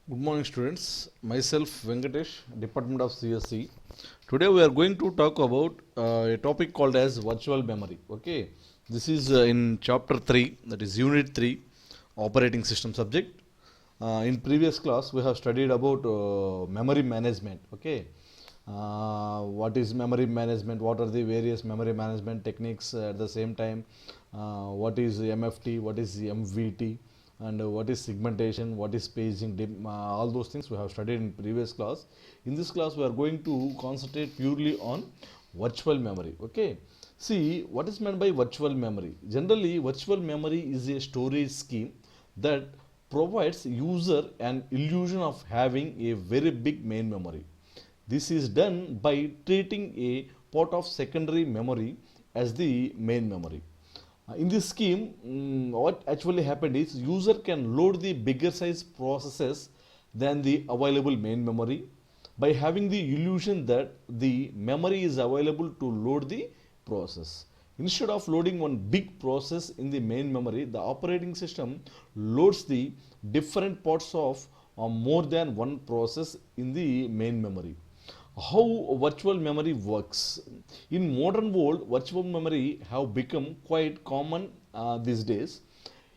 Good morning, students. Myself, Venkatesh, Department of CSC. Today we are going to talk about a topic called as virtual memory. Okay, this is in chapter 3, that is unit 3, operating system subject. In previous class, we have studied about memory management. Okay, what is memory management? What are the various memory management techniques? At the same time, what is MFT? What is MVT? And what is segmentation, what is paging, all those things we have studied in previous class. In this class we are going to concentrate purely on virtual memory. Okay, see what is meant by virtual memory. Generally virtual memory is a storage scheme that provides user an illusion of having a very big main memory. This is done by treating a part of secondary memory as the main memory. In this scheme, what actually happened is user can load the bigger size processes than the available main memory by having the illusion that the memory is available to load the process. Instead of loading one big process in the main memory, the operating system loads the different parts of more than one process in the main memory. How virtual memory works in modern world, virtual memory have become quite common these days.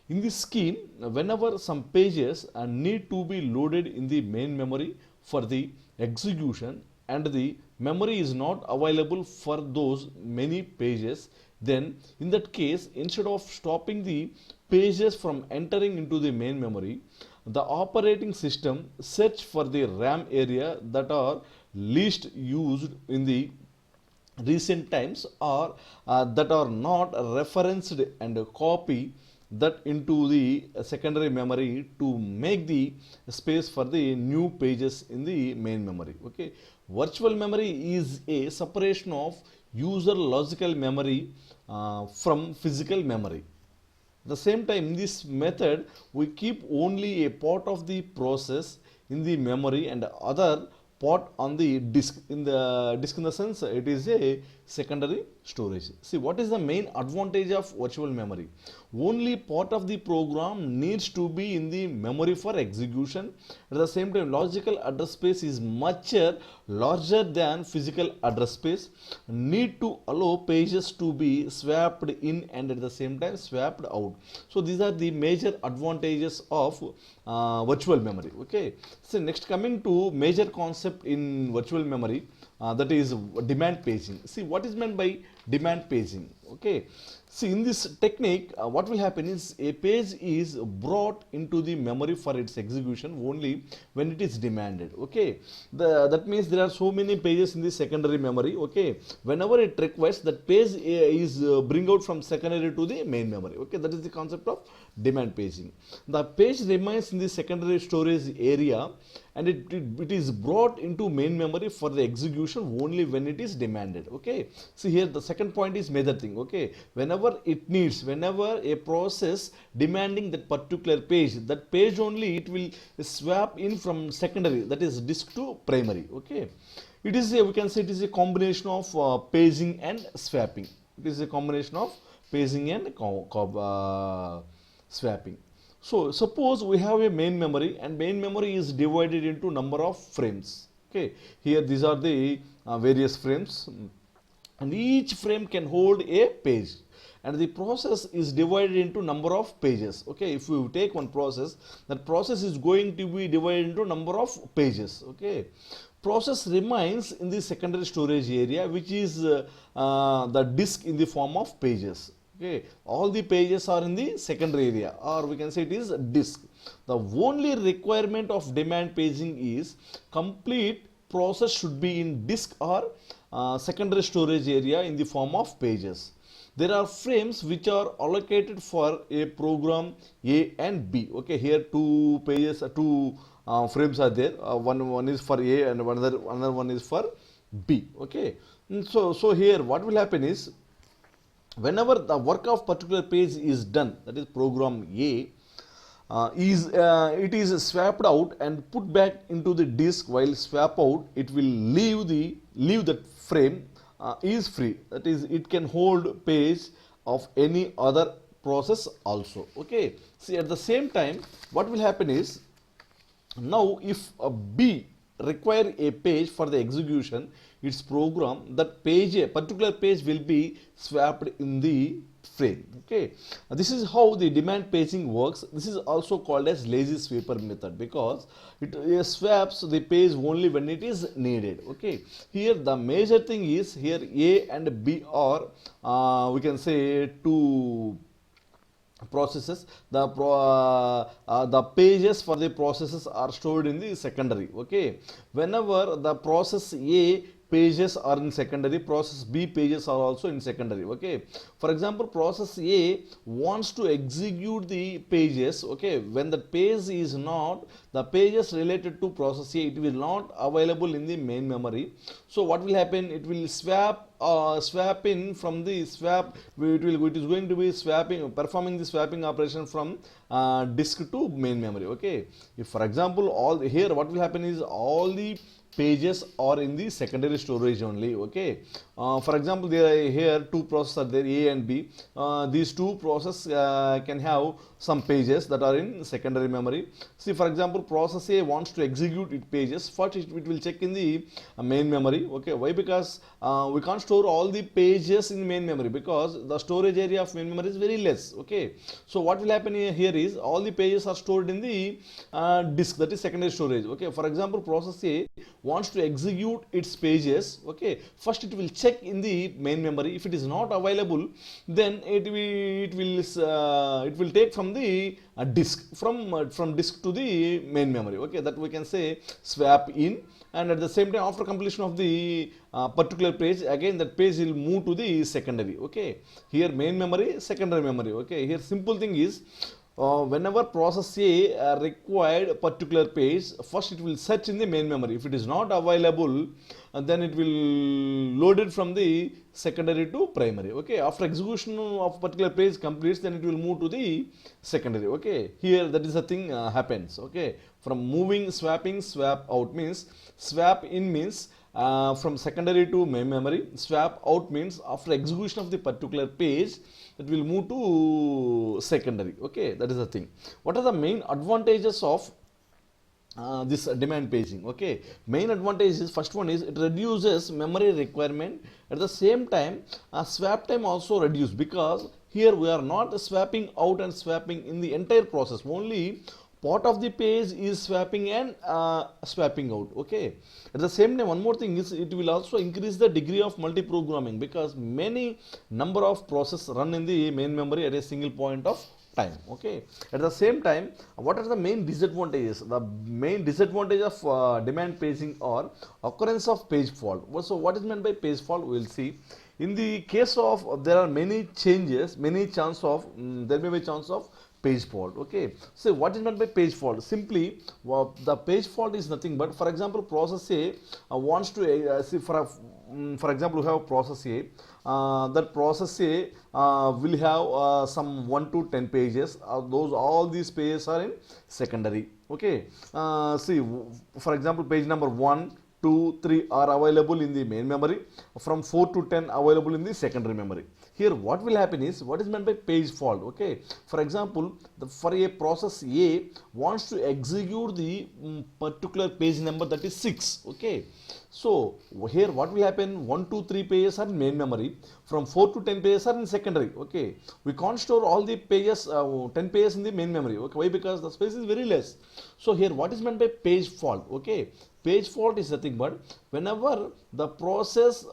In this scheme, whenever some pages need to be loaded in the main memory for the execution and the memory is not available for those many pages, then in that case, instead of stopping the pages from entering into the main memory, the operating system search for the RAM area that are least used in the recent times or that are not referenced and copy that into the secondary memory to make the space for the new pages in the main memory. Okay, virtual memory is a separation of user logical memory from physical memory. At the same time, in this method, we keep only a part of the process in the memory and other part on the disk. In the sense, it is a secondary storage. See, what is the main advantage of virtual memory? Only part of the program needs to be in the memory for execution. At the same time, logical address space is much larger than physical address space. Need to allow pages to be swapped in and at the same time swapped out. So these are the major advantages of virtual memory. Okay, so next, coming to major concept in virtual memory, that is demand paging. See what is meant by demand paging. Okay, see in this technique, what will happen is a page is brought into the memory for its execution only when it is demanded. Okay, that means there are so many pages in the secondary memory. Okay, whenever it requires, that page is bring out from secondary to the main memory. Okay, that is the concept of demand paging. The page remains in the secondary storage area and it is brought into main memory for the execution only when it is demanded. Okay, see here the second point is major thing. Okay, whenever it needs, whenever a process demanding that particular page, that page only it will swap in from secondary, that is disk to primary. Okay, it is a, we can say it is a combination of paging and swapping. It is a combination of paging and swapping. So suppose we have a main memory and main memory is divided into number of frames. Okay, here these are the various frames and each frame can hold a page and the process is divided into number of pages. Okay, if you take one process, that process is going to be divided into number of pages. Okay, process remains in the secondary storage area, which is the disk in the form of pages. Okay, all the pages are in the secondary area, or we can say it is disk. The only requirement of demand paging is complete process should be in disk or secondary storage area in the form of pages. There are frames which are allocated for a program A and B. Okay, here two pages, two frames are there. One is for A and another one is for B. Okay, so here what will happen is, whenever the work of particular page is done, that is program A, it is swapped out and put back into the disk. While swap out, it will leave that frame is free, that is it can hold page of any other process also. Okay, see at the same time what will happen is, Now, if a B require a page for the execution, its program, that page, a particular page will be swapped in the frame. Okay, this is how the demand paging works. This is also called as lazy sweeper method because it swaps the page only when it is needed. Okay, here the major thing is here A and B are we can say two processes. The pages for the processes are stored in the secondary. Okay, whenever the process A pages are in secondary, process B pages are also in secondary. Okay, for example, process A wants to execute the pages. Okay, when the page is not, the pages related to process A, it will not available in the main memory. So what will happen, it will swap in from the swap, it is going to be swapping, performing the swapping operation from disk to main memory. Okay, if for example all here what will happen is all the pages are in the secondary storage only. Okay, for example, there are here two processes are there, A and B. These two processes can have some pages that are in secondary memory. See, for example, process A wants to execute its pages. First it will check in the main memory. Okay, why? Because we can't store all the pages in main memory because the storage area of main memory is very less. Okay, so what will happen here is all the pages are stored in the disk, that is secondary storage. Okay, for example, process A wants to execute its pages. Okay, first it will check in the main memory. If it is not available, then it will take from the disk, from disk to the main memory. Okay, that we can say swap in, and at the same time after completion of the particular page, again that page will move to the secondary. Okay, here main memory, secondary memory. Okay, here simple thing is whenever process A required a particular page, first it will search in the main memory. If it is not available, then it will load it from the secondary to primary. Okay, after execution of particular page completes, then it will move to the secondary. Okay, here that is the thing happens. Okay, from moving, swapping, swap out means swap in means from secondary to main memory. Swap out means after execution of the particular page, it will move to secondary. Okay, that is the thing. What are the main advantages of this demand paging? Okay, main advantage is, first one is it reduces memory requirement. At the same time, swap time also reduced because here we are not swapping out and swapping in the entire process, only part of the page is swapping and swapping out. Okay, at the same time one more thing is it will also increase the degree of multi-programming because many number of processes run in the main memory at a single point of time. Okay, at the same time, what are the main disadvantages? The main disadvantage of demand paging or occurrence of page fault. So what is meant by page fault, we will see. In the case of there are many changes, many chance of there may be chance of page fault. Okay, so what is meant by page fault? Simply the page fault is nothing but, for example, process A wants to see for example, we have process A. That process A will have some 1 to 10 pages. All these pages are in secondary. Okay, see, for example, page number 1, 2, 3 are available in the main memory. From 4 to 10 available in the secondary memory. Here what will happen is, what is meant by page fault? Okay, for example, for a process A wants to execute the particular page number, that is 6. Okay, so here what will happen, 1, 2, 3 pages are in main memory, from 4 to 10 pages are in secondary. Okay, we can't store all the pages 10 pages in the main memory. Okay, why? Because the space is very less. So here what is meant by page fault? Okay, page fault is nothing but whenever the process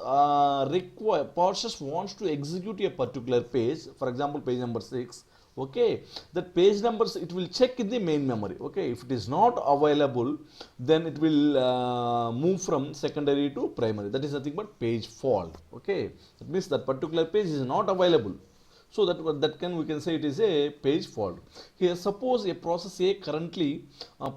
wants to execute a particular page, for example page number 6. Okay, that page numbers it will check in the main memory. Okay, if it is not available, then it will move from secondary to primary. That is nothing but page fault. Okay, that means that particular page is not available. So we can say it is a page fault. Here suppose a process A currently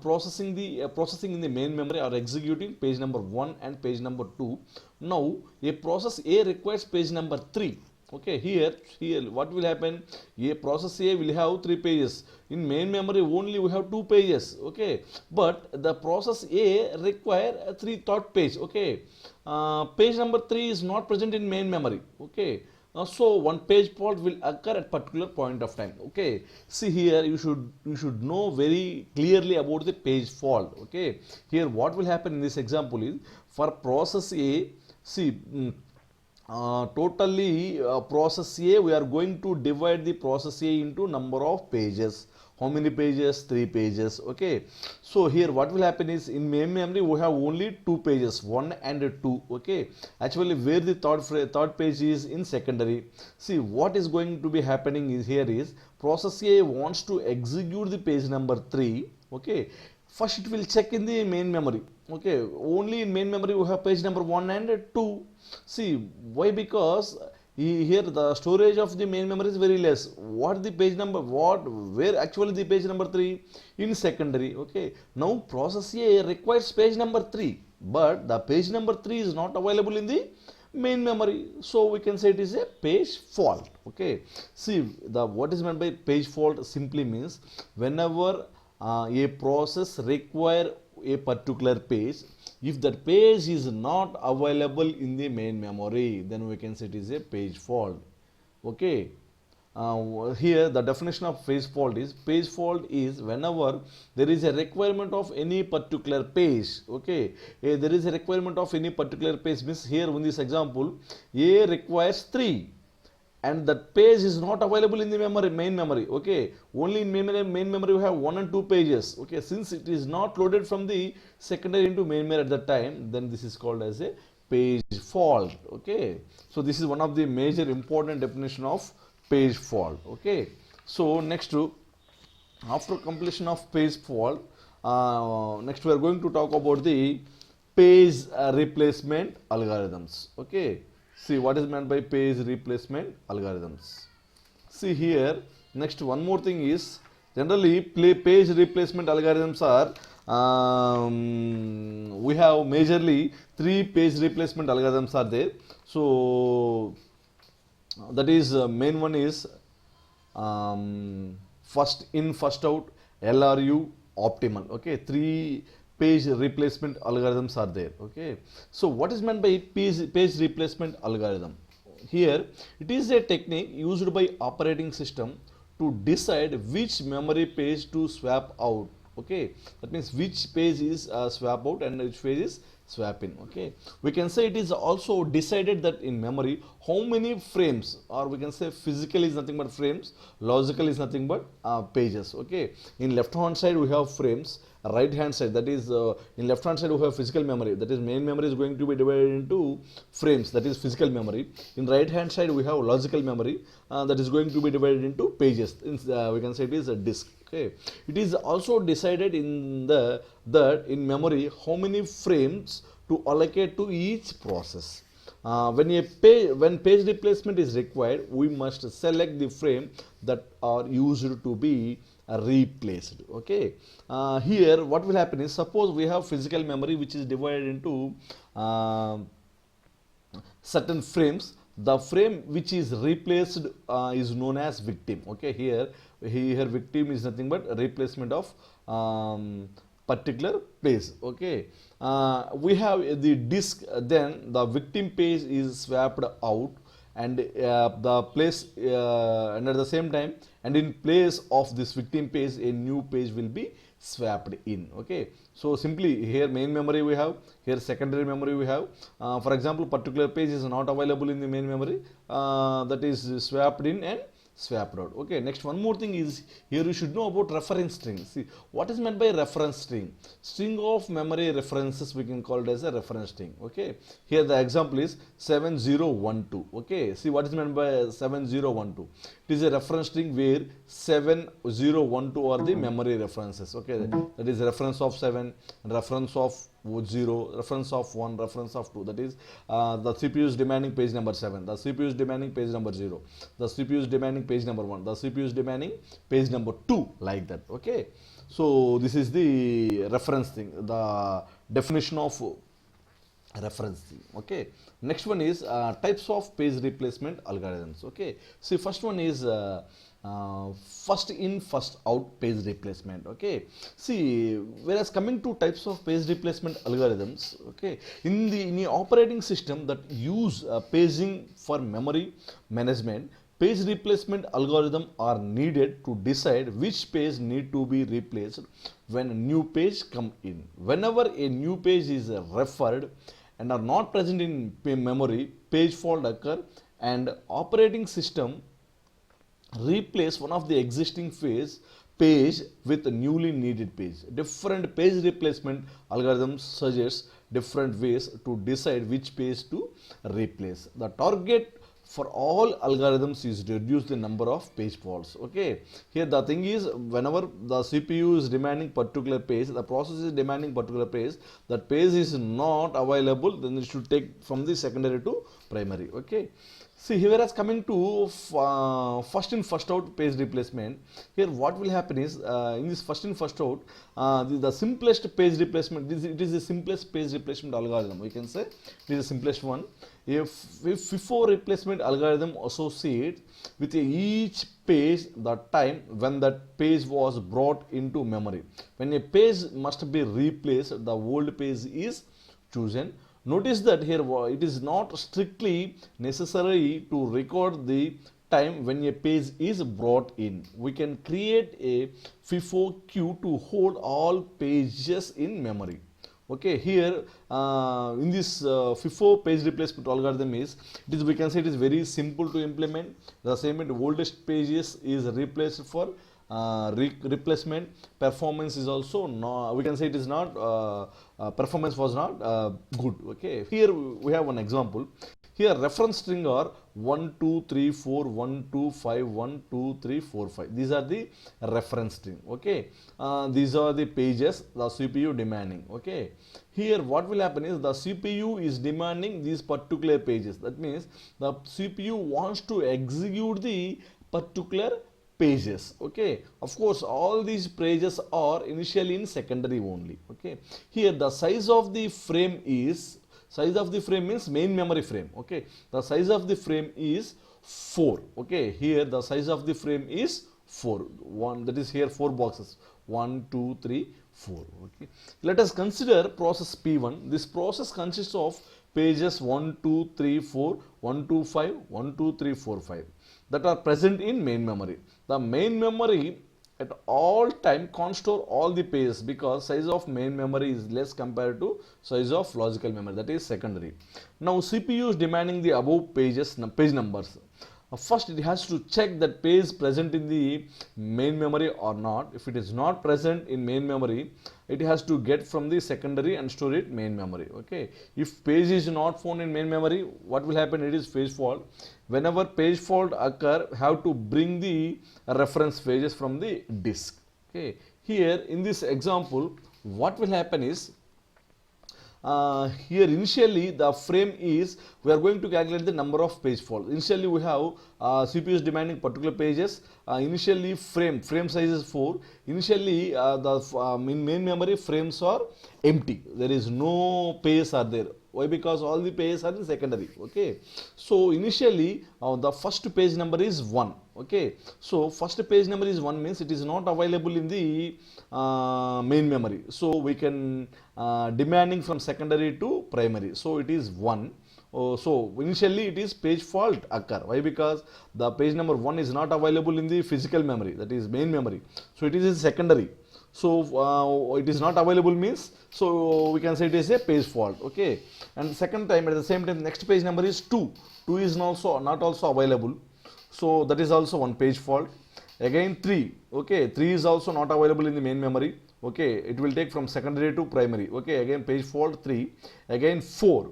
processing in the main memory or executing page number 1 and page number 2. Now a process A requires page number 3. Okay, here what will happen, a process A will have 3 pages. In main memory only we have 2 pages. Okay, but the process A require a third page. Okay, page number 3 is not present in main memory. Okay, So one page fault will occur at particular point of time. Okay, see here you should know very clearly about the page fault. Okay, here what will happen in this example is for process A, see totally process A, we are going to divide the process A into number of pages. How many pages? 3 pages. Okay, so here what will happen is in main memory we have only 2 pages, 1 and 2. Okay, actually where the third page is in secondary. See what is going to be happening is here is process A wants to execute the page number 3. Okay, first it will check in the main memory. Okay, only in main memory we have page number 1 and 2. See why? Because here the storage of the main memory is very less. What the page number, what where actually the page number 3 in secondary. Okay, now process A requires page number 3, but the page number 3 is not available in the main memory, so we can say it is a page fault. Okay, see the what is meant by page fault simply means whenever a process require a particular page, if that page is not available in the main memory, then we can say it is a page fault. Okay, here the definition of page fault is whenever there is a requirement of any particular page. Okay, there is a requirement of any particular page means here in this example A requires 3 and that page is not available in the main memory. Okay, only in main memory we have 1 and 2 pages. Okay, since it is not loaded from the secondary into main memory at that time, then this is called as a page fault. Okay, so this is one of the major important definition of page fault. Okay, so next to after completion of page fault, next we are going to talk about the page replacement algorithms. Okay, see what is meant by page replacement algorithms. See here, next one more thing is generally page replacement algorithms are we have majorly 3 page replacement algorithms are there. So that is main one is first in first out, LRU, optimal. Okay, 3 page replacement algorithms are there. Okay, so what is meant by page replacement algorithm? Here it is a technique used by operating system to decide which memory page to swap out. Okay, that means which page is swap out and which page is swap in. Okay, we can say it is also decided that in memory how many frames, or we can say physical is nothing but frames, logical is nothing but pages. Okay, in left hand side we have frames, right hand side, that is in left hand side we have physical memory, that is main memory is going to be divided into frames, that is physical memory. In right hand side we have logical memory, that is going to be divided into pages. We can say it is a disk. Okay, it is also decided in that in memory how many frames to allocate to each process. When page replacement is required, we must select the frame that are used to be replaced. Okay, here what will happen is, suppose we have physical memory which is divided into certain frames. The frame which is replaced is known as victim. Okay, here victim is nothing but replacement of particular page. Okay, we have the disk, then the victim page is swapped out, and the place and at the same time, and in place of this victim page a new page will be swapped in. Okay, so simply here main memory we have, here secondary memory we have. For example, particular page is not available in the main memory, that is swapped in and swapped out. Okay, next one more thing is, here you should know about reference string. See what is meant by reference string? String of memory references we can call it as a reference string. Okay, here the example is 7012. Okay, see what is meant by 7012? It is a reference string where 7012 are the memory references. Okay, that is reference of 7, reference of 0, reference of 1, reference of 2. That is the CPU is demanding page number 7, the CPU is demanding page number 0, the CPU is demanding page number 1, the CPU is demanding page number 2, like that. Okay, so this is the reference thing, the definition of reference thing. Okay, next one is types of page replacement algorithms. Okay, see first one is first in first out page replacement. Okay, see, whereas coming to types of page replacement algorithms, okay, in the operating system that use paging for memory management, page replacement algorithm are needed to decide which page need to be replaced when a new page come in. Whenever a new page is referred and are not present in memory, page fault occur and operating system replace one of the existing page with a newly needed page. Different page replacement algorithms suggest different ways to decide which page to replace. The target for all algorithms is to reduce the number of page faults. Okay, here the thing is, whenever the CPU is demanding particular page, the process is demanding particular page, that page is not available, then it should take from the secondary to primary. Okay, see, here as coming to first in first out page replacement, here what will happen is, in this first in first out, the simplest page replacement, it is the simplest page replacement algorithm, we can say it is the simplest one. If FIFO replacement algorithm associates with each page the time when that page was brought into memory. When a page must be replaced, the old page is chosen. Notice that here it is not strictly necessary to record the time when a page is brought in. We can create a FIFO queue to hold all pages in memory. Okay, here in this FIFO page replacement algorithm we can say it is very simple to implement. The same with oldest pages is replaced for replacement. Performance is also not, we can say it is not, performance was not good. Okay, here we have one example. Here reference string are 1 2 3 4 1 2 5 1 2 3 4 5. These are the reference string. Okay, these are the pages the CPU demanding. Okay, here what will happen is the CPU is demanding these particular pages. That means the CPU wants to execute the particular pages. Okay, of course all these pages are initially in secondary only. Okay, here the size of the frame is, size of the frame means main memory frame. Okay, the size of the frame is 4. Okay, here the size of the frame is 4. One, that is here 4 boxes, 1 2 3 4. Okay, let us consider process P1. This process consists of pages 1 2 3 4 1 2 5 1 2 3 4 5 that are present in main memory. The main memory at all time can't store all the pages because size of main memory is less compared to size of logical memory, that is secondary. Now CPU is demanding the above page numbers. First it has to check that page present in the main memory or not. If it is not present in main memory, it has to get from the secondary and store it main memory. Okay, if page is not found in main memory, what will happen? It is page fault. Whenever page fault occur, have to bring the reference pages from the disk. Okay, here in this example what will happen is, here initially the frame is, we are going to calculate the number of page faults. Initially we have CPU is demanding particular pages. Initially frame size is 4. Initially in main memory frames are empty, there is no pages are there. Why? Because all the pages are in secondary. Okay, so initially the first page number is 1. Okay, so first page number is 1 means it is not available in the main memory, so we can demanding from secondary to primary, so it is 1. So initially it is page fault occur. Why? Because the page number 1 is not available in the physical memory, that is main memory, so it is in secondary. So it is not available means, so we can say it is a page fault. Okay, and second time at the same time next page number is 2 is also not also available, so that is also one page fault. Again 3, okay, 3 is also not available in the main memory. Okay, it will take from secondary to primary. Okay, again page fault 3. Again 4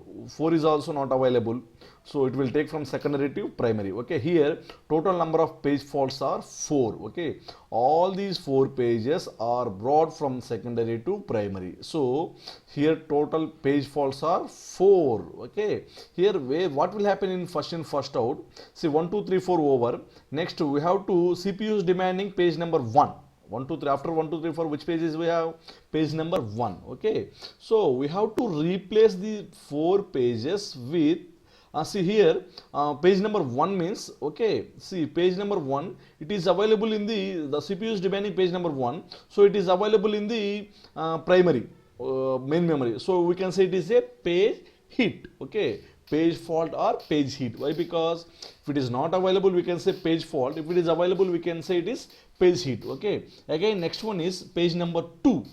is also not available, so it will take from secondary to primary. Okay, here total number of page faults are 4. Okay, all these 4 pages are brought from secondary to primary, so here total page faults are 4. Okay, here what will happen in first in first out, see 1 2 3 4 over. Next we have to, CPU is demanding page number 1. 1 2 3, after 1 2 3 4 which pages we have? Page number 1. Okay, so we have to replace the 4 pages with See here, page number 1 means, okay, see page number 1, it is available in the CPU is demanding page number 1, so it is available in the primary main memory. So we can say it is a page hit, okay, page fault or page hit. Why? Because if it is not available, we can say page fault. If it is available, we can say it is page hit, okay. Again, next one is page number 2.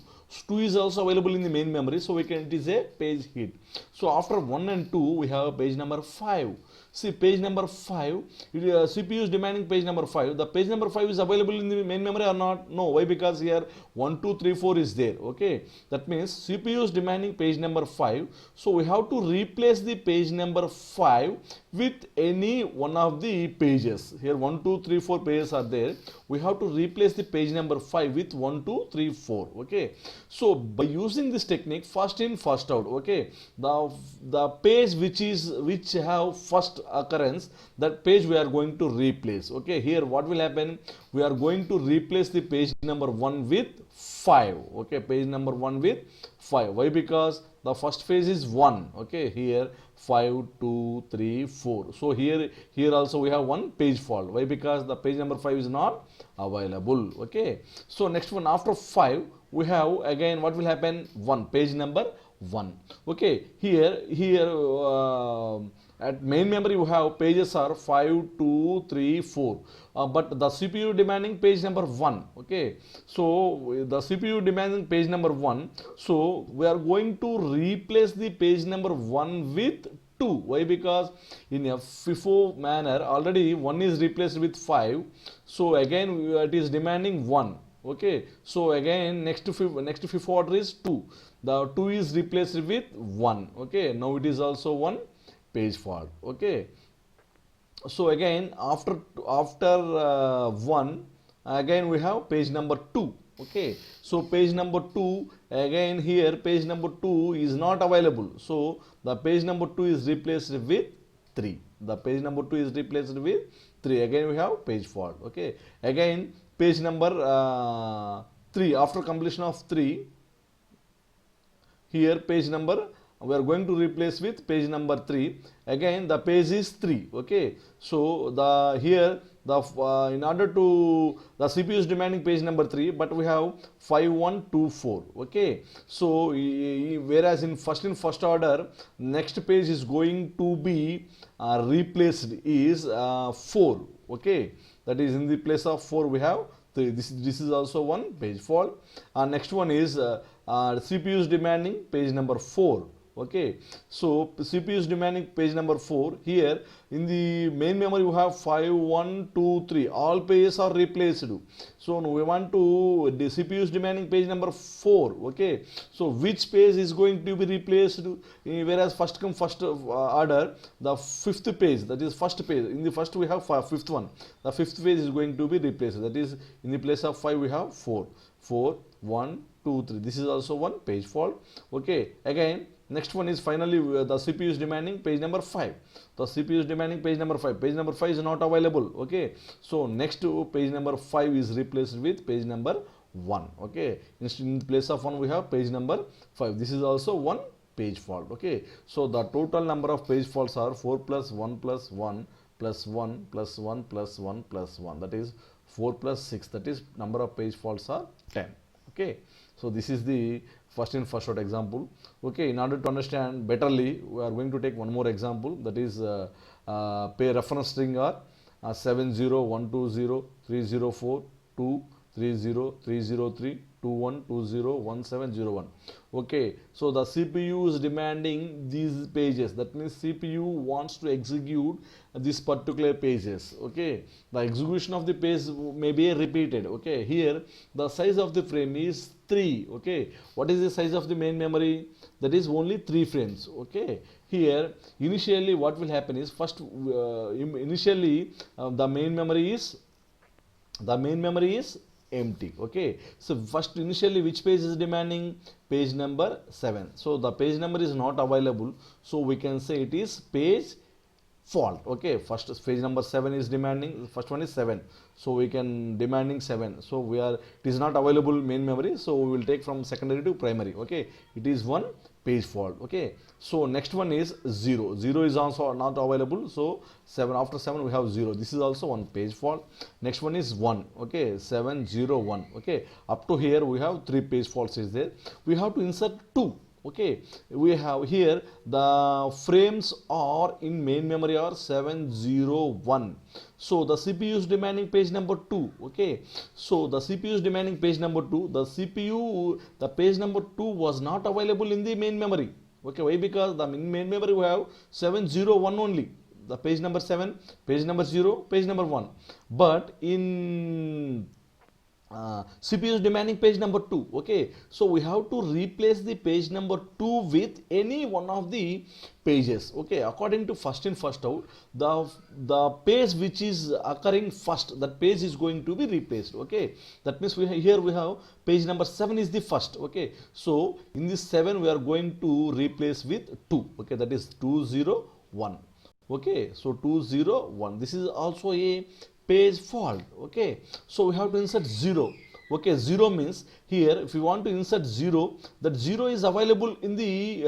2 is also available in the main memory, so we can, it is a page hit. So after 1 and 2, we have page number 5. See page number 5, CPU is demanding page number 5. The page number 5 is available in the main memory or not? No. Why? Because here 1, 2, 3, 4 is there, okay. That means CPU is demanding page number 5. So we have to replace the page number 5 with any one of the pages. Here 1, 2, 3, 4 pages are there. We have to replace the page number 5 with 1, 2, 3, 4, okay. So by using this technique, first in first out, okay, the page which have first occurrence, that page we are going to replace, okay. Here what will happen, we are going to replace the page number 1 with 5, okay, page number 1 with 5. Why? Because the first phase is 1, okay. Here 5, 2, 3, 4. So here also we have one page fault. Why? Because the page number 5 is not available, okay. So next one, after 5 we have again what will happen, 1, page number 1, okay. Here at main memory we have pages are 5, 2, 3, 4, but the CPU demanding page number 1, okay. So the CPU demanding page number 1, so we are going to replace the page number 1 with 2. Why? Because in a FIFO manner already 1 is replaced with 5, so again it is demanding 1, okay. So again next FIFO order is 2, the 2 is replaced with 1, okay. Now it is also one page fault, okay. So again after 1, again we have page number 2, okay. So page number 2, again here page number 2 is not available, so the page number 2 is replaced with 3, the page number 2 is replaced with 3. Again we have page fault, okay. Again page number 3, after completion of 3, here page number we are going to replace with page number 3. Again the page is 3, okay. So the here the in order to, the CPU is demanding page number 3, but we have 5, 1, 2, 4, okay. So whereas in first order next page is going to be replaced is 4, okay. That is in the place of 4 we have 3. This is also one page fault. Next one is CPU is demanding page number 4, okay. So CPU is demanding page number 4. Here in the main memory we have 5, 1, 2, 3, all pages are replaced. So we want to, the CPU is demanding page number 4, okay. So which page is going to be replaced? Whereas first come first order, the 5th page, that is first page, in the first we have 5th one, the 5th page is going to be replaced, that is in the place of 5 we have 4, 1, 2, 3. This is also one page fault, okay. Again next one is finally the CPU is demanding page number 5. The CPU is demanding page number 5. Page number 5 is not available, okay. So next to page number 5 is replaced with page number 1, okay. In place of 1 we have page number 5. This is also one page fault, okay. So the total number of page faults are 4 plus 1 plus 1 plus 1 plus 1 plus 1 plus 1. That is 4 plus 6. That is number of page faults are 10, okay. So this is the first in first out example, okay. In order to understand betterly, we are going to take one more example, that is pay reference string are 70120423030321201701, okay. So the CPU is demanding these pages, that means CPU wants to execute this particular pages, okay. The execution of the page may be repeated, okay. Here the size of the frame is 3, okay. What is the size of the main memory? That is only 3 frames, okay. Here initially what will happen is, first initially the main memory is empty, okay. So first initially which page is demanding? Page number 7. So the page number is not available, so we can say it is page fault. Okay, first page number 7 is demanding, first one is 7, so we can demanding 7, so we are, it is not available main memory, so we will take from secondary to primary. Okay, it is one page fault. Okay, so next one is 0 is also not available, so 7, after 7 we have 0, this is also one page fault. Next one is 1. Okay, 701. Okay, up to here we have 3 page faults is there. We have to insert 2. Okay, we have here the frames are in main memory are 701, so the CPU is demanding page number 2. Okay, so the CPU is demanding page number 2, the page number 2 was not available in the main memory. Okay, why? Because the main memory we have 701 only, the page number 7, page number 0, page number 1, but in CPU is demanding page number 2. Okay, so we have to replace the page number 2 with any one of the pages. Okay, according to first in first out, the page which is occurring first, that page is going to be replaced. Okay, that means here we have page number 7 is the first. Okay, so in this 7 we are going to replace with 2. Okay, that is 201. Okay, so 201, this is also a page fault. Okay, so we have to insert 0. Okay, 0 means here if you want to insert 0, that 0 is available in the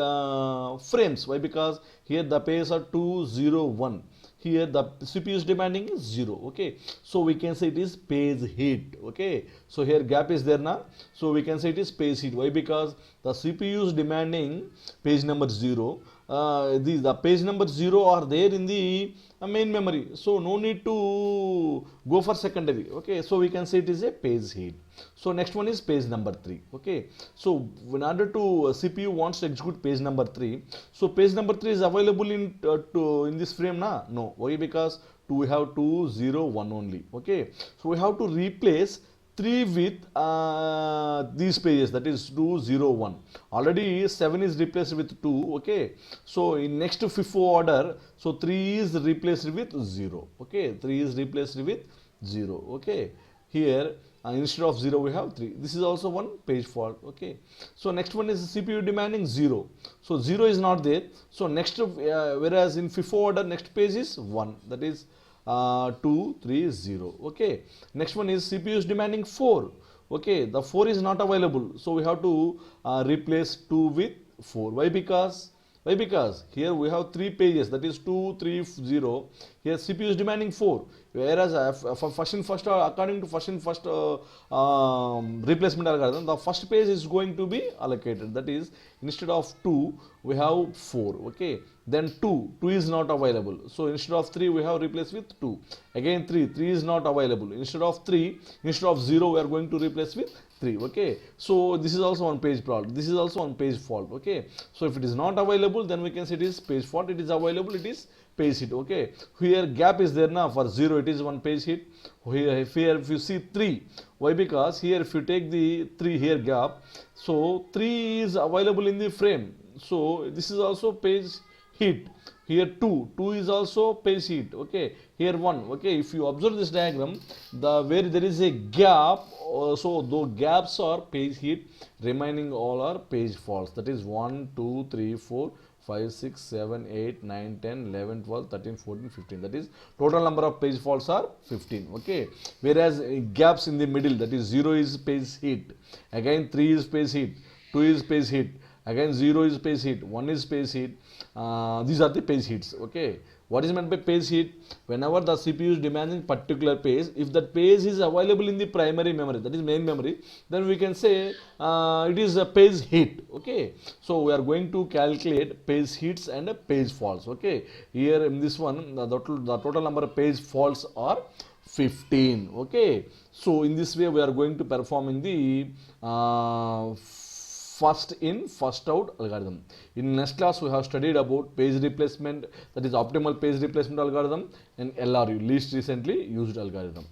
frames. Why? Because here the pages are 201, here the CPU is demanding is 0. Okay, so we can say it is page hit. Okay, so here gap is there now, so we can say it is page hit. Why? Because the CPU is demanding page number 0, the page number 0 are there in the main memory, so no need to go for secondary. Okay, so we can say it is a page hit. So next one is page number 3. Okay, so in order to CPU wants to execute page number 3, so page number 3 is available in this frame na? No. Why? Because we have 201 only. Okay, so we have to replace 3 with these pages, that is 201. Already 7 is replaced with 2. Okay, so in next FIFO order, so 3 is replaced with 0. Okay, 3 is replaced with 0. Okay, here instead of 0 we have 3. This is also one page fault. Okay, so next one is CPU demanding 0, so 0 is not there, so next whereas in FIFO order next page is 1, that is 230. Okay, next one is CPU is demanding 4. Okay, the 4 is not available, so we have to replace 2 with 4. Why? Because here we have 3 pages, that is 230. Here CPU is demanding 4, whereas for first in first, according to first in first replacement algorithm, the first page is going to be allocated, that is instead of 2 we have 4. Okay, then 2 is not available, so instead of 3 we have replaced with 2. Again 3 is not available, instead of 0 we are going to replace with 3. Okay, so this is also one page fault, this is also one page fault. Okay, so if it is not available, then we can say it is page fault. It is available, it is page hit. Okay, here gap is there now, for 0 it is one page hit. Here if you see 3, why? Because here if you take the 3 here gap, so 3 is available in the frame, so this is also page hit. Here 2 is also page hit. Okay, here 1. Okay, if you observe this diagram, where there is a gap, so those gaps are page hit, remaining all are page faults, that is 1 2 3 4 5 6 7 8 9 10 11 12 13 14 15, that is total number of page faults are 15. Okay, whereas gaps in the middle, that is 0 is page hit, again 3 is page hit, 2 is page hit, again 0 is page hit, 1 is page hit. These are the page hits. Okay, what is meant by page hit? Whenever the CPU is demanding particular page, if that page is available in the primary memory, that is main memory, then we can say it is a page hit. Okay, so we are going to calculate page hits and page faults. Okay, here in this one the total number of page faults are 15. Okay, so in this way we are going to perform in the first in first out algorithm. In next class we have studied about page replacement, that is optimal page replacement algorithm, and LRU, least recently used algorithm.